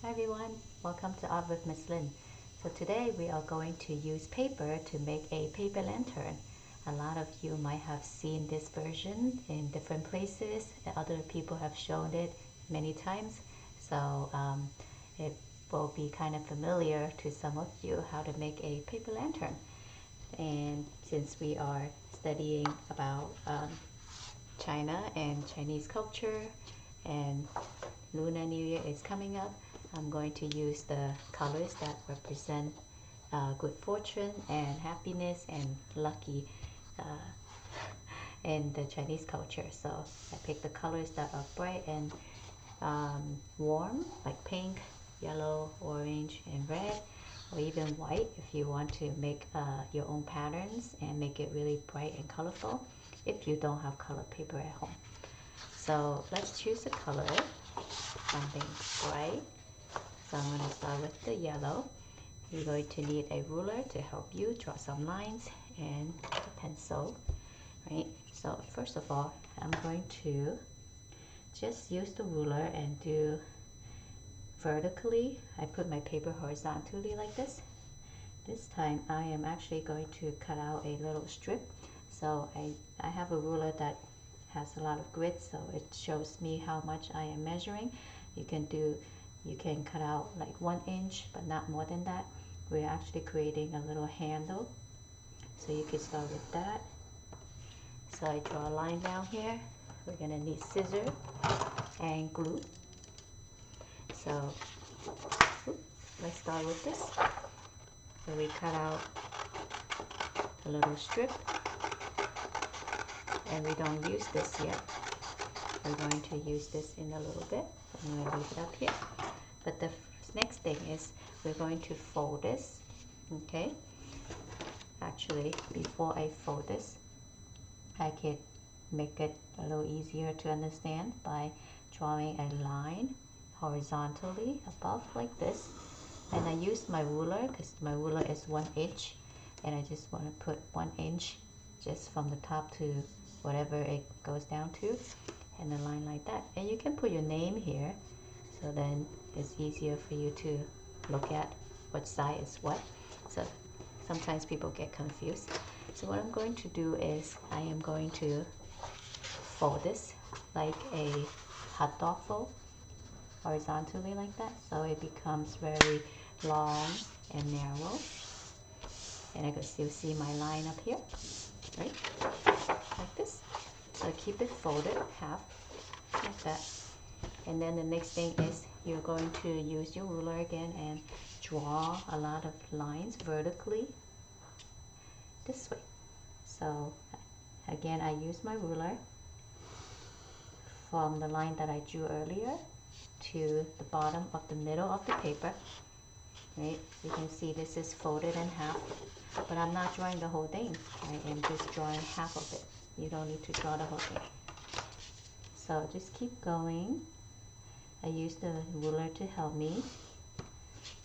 Hi everyone, welcome to Art with Miss Lynn. So today we are going to use paper to make a paper lantern. A lot of you might have seen this version in different places. Other people have shown it many times. So it will be kind of familiar to some of you how to make a paper lantern. And since we are studying about China and Chinese culture, and Lunar New Year is coming up, I'm going to use the colors that represent good fortune and happiness and lucky in the Chinese culture. So I picked the colors that are bright and warm, like pink, yellow, orange, and red, or even white if you want to make your own patterns and make it really bright and colorful if you don't have colored paper at home. So let's choose a color, something bright. So I'm going to start with the yellow. You're going to need a ruler to help you draw some lines and a pencil, right? So first of all, I'm going to just use the ruler and do vertically. I put my paper horizontally like this. This time I am actually going to cut out a little strip. So I have a ruler that has a lot of grit, so it shows me how much I am measuring. You can cut out like 1 inch, but not more than that. We're actually creating a little handle, so you can start with that. So I draw a line down here. We're gonna need scissors and glue. So let's start with this. So we cut out a little strip, and we don't use this yet. We're going to use this in a little bit. I'm going to leave it up here. But the next thing is we're going to fold this, okay? Actually, before I fold this, I could make it a little easier to understand by drawing a line horizontally above like this. And I used my ruler because my ruler is 1 inch, and I just want to put 1 inch just from the top to whatever it goes down to, and a line like that. And you can put your name here, so then it's easier for you to look at what side is what. So sometimes people get confused. So what I'm going to do is I am going to fold this like a hot dog fold, horizontally like that, so it becomes very long and narrow. And I can still see my line up here, right? Like this. So keep it folded half like that. And then the next thing is you're going to use your ruler again and draw a lot of lines vertically this way. So again, I use my ruler from the line that I drew earlier to the bottom of the middle of the paper, right? You can see this is folded in half, but I'm not drawing the whole thing. I am just drawing half of it. You don't need to draw the whole thing. So just keep going. I use the ruler to help me.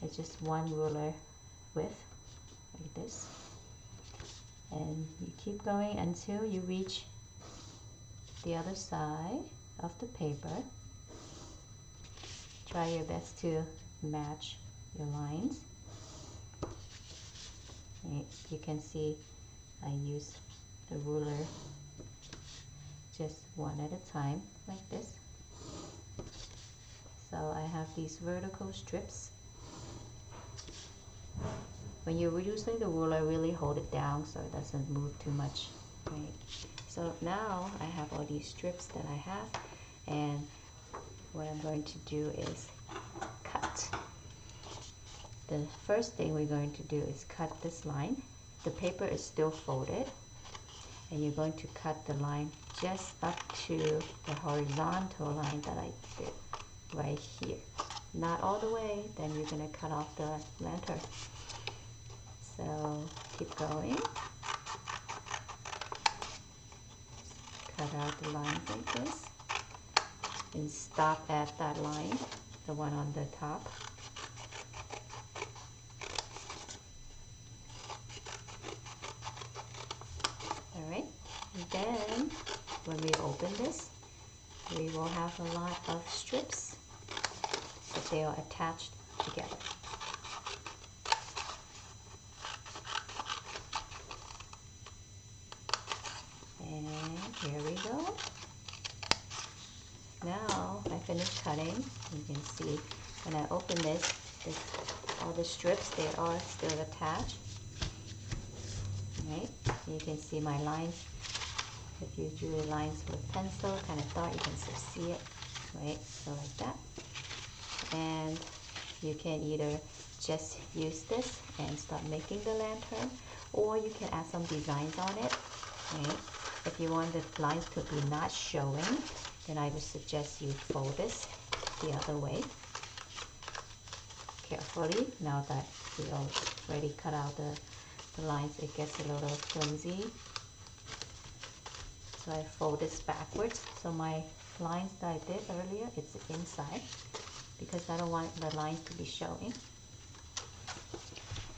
It's just one ruler width, like this. And you keep going until you reach the other side of the paper. Try your best to match your lines. You can see I use the ruler just one at a time, like this. So I have these vertical strips. When you're using the ruler, really hold it down so it doesn't move too much, right? So now I have all these strips that I have, and what I'm going to do is cut. The first thing we're going to do is cut this line. The paper is still folded, and you're going to cut the line just up to the horizontal line that I did right here. Not all the way, then you're going to cut off the lantern. So keep going. Cut out the line like this and stop at that line, the one on the top. Alright, and then when we open this, we will have a lot of strips. So that they are attached together. And here we go. Now I finished cutting. You can see when I open this, all the strips, they are still attached. Right? You can see my lines. If you drew the lines with pencil, kind of thought you can still see it. Right? So like that. And you can either just use this and start making the lantern, or you can add some designs on it. Right? If you want the lines to be not showing, then I would suggest you fold this the other way carefully. Now that we already cut out the lines, it gets a little flimsy. So I fold this backwards. So my lines that I did earlier, it's inside because I don't want the lines to be showing.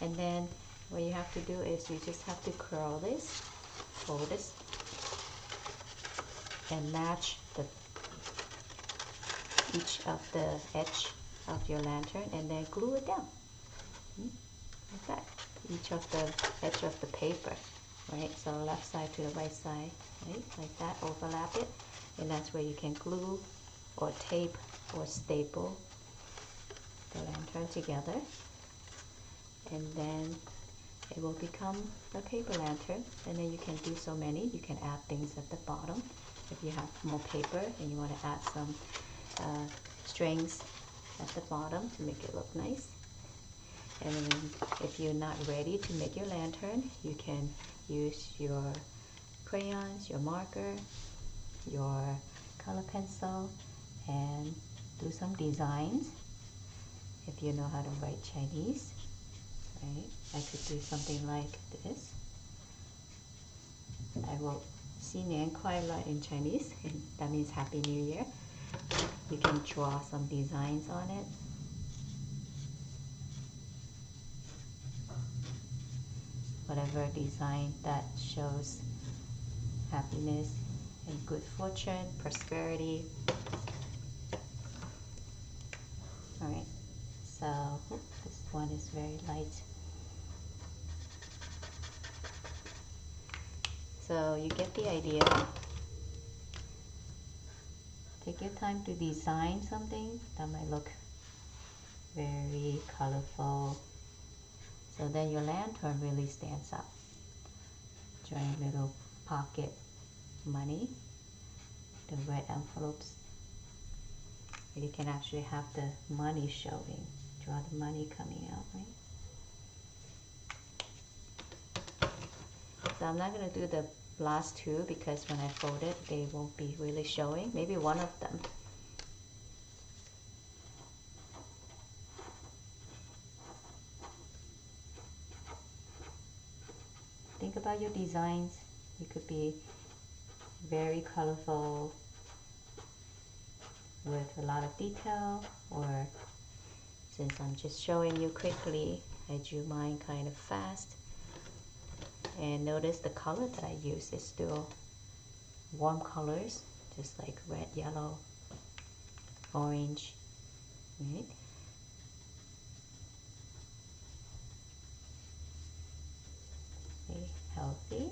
And then what you have to do is you just have to curl this, fold this, and match each of the edge of your lantern, and then glue it down like that. Each of the edge of the paper, right? So left side to the right side, right? Like that, overlap it, and that's where you can glue or tape or staple the lantern together, and then it will become a paper lantern. And then you can do so many. You can add things at the bottom if you have more paper and you want to add some strings at the bottom to make it look nice. And then if you're not ready to make your lantern, you can use your crayons, your marker, your color pencil, and do some designs. If you know how to write Chinese, right? I could do something like this. I will 新年快乐 in Chinese. That means Happy New Year. You can draw some designs on it. Whatever design that shows happiness and good fortune, prosperity. Alright, so this one is very light. So you get the idea. Take your time to design something that might look very colorful. So then your lantern really stands out. Drawing little pocket money, the red envelopes. You can actually have the money showing. Draw the money coming out, right? So I'm not going to do the last two because when I fold it, they won't be really showing. Maybe one of them. Think about your designs. It could be very colorful with a lot of detail, or since I'm just showing you quickly, I drew mine kind of fast. And notice the color that I use is still warm colors, just like red, yellow, orange, right? Okay, healthy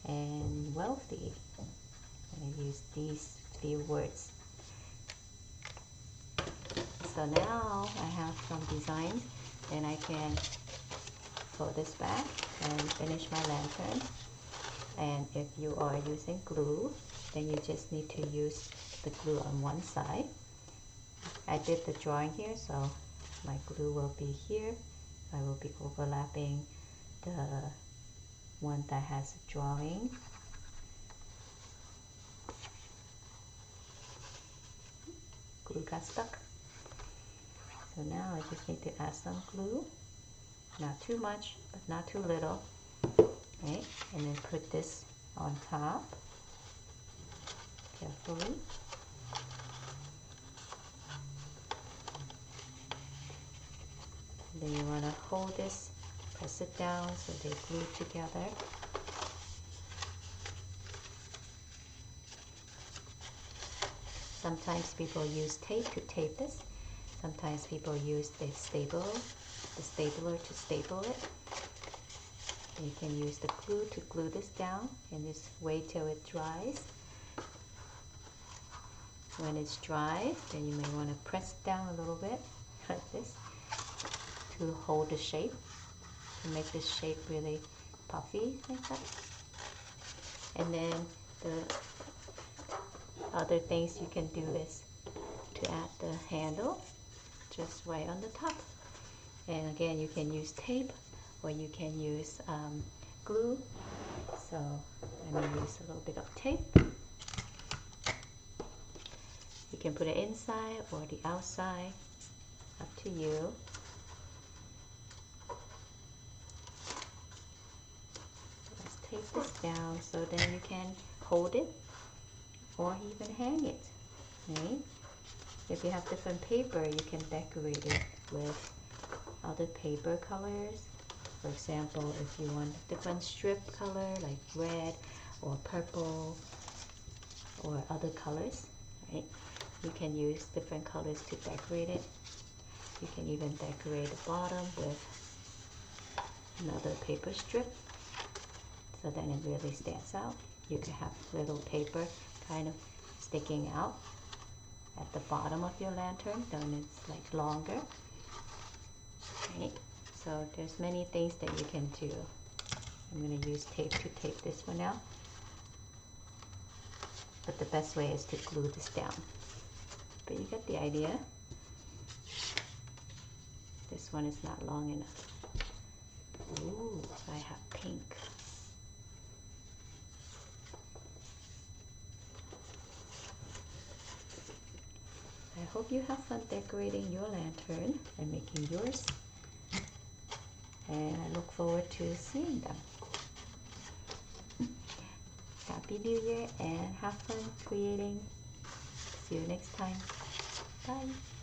and wealthy. I'm going to use these few words. So now I have some designs, and I can fold this back and finish my lantern. And if you are using glue, then you just need to use the glue on one side. I did the drawing here, so my glue will be here. I will be overlapping the one that has a drawing. Glue got stuck. So now I just need to add some glue. Not too much, but not too little. Right? And then put this on top carefully. And then you want to hold this, press it down so they glue together. So sometimes people use tape to tape this. Sometimes people use the stapler to staple it. You can use the glue to glue this down and just wait till it dries. When it's dry, then you may want to press down a little bit like this to hold the shape, to make this shape really puffy like that. And then the other things you can do is to add the handle just right on the top. And again, you can use tape or you can use glue. So let me use a little bit of tape. You can put it inside or the outside, up to you. Let's tape this down so then you can hold it or even hang it. Right? If you have different paper, you can decorate it with other paper colors. For example, if you want a different strip color like red or purple or other colors, right? You can use different colors to decorate it. You can even decorate the bottom with another paper strip so then it really stands out. You can have little paper kind of sticking out at the bottom of your lantern, then it's like longer. Right? So there's many things that you can do. I'm going to use tape to tape this one out. But the best way is to glue this down. But you get the idea. This one is not long enough. Ooh, I have pink. I hope you have fun decorating your lantern and making yours. And I look forward to seeing them. Happy New Year and have fun creating. See you next time. Bye.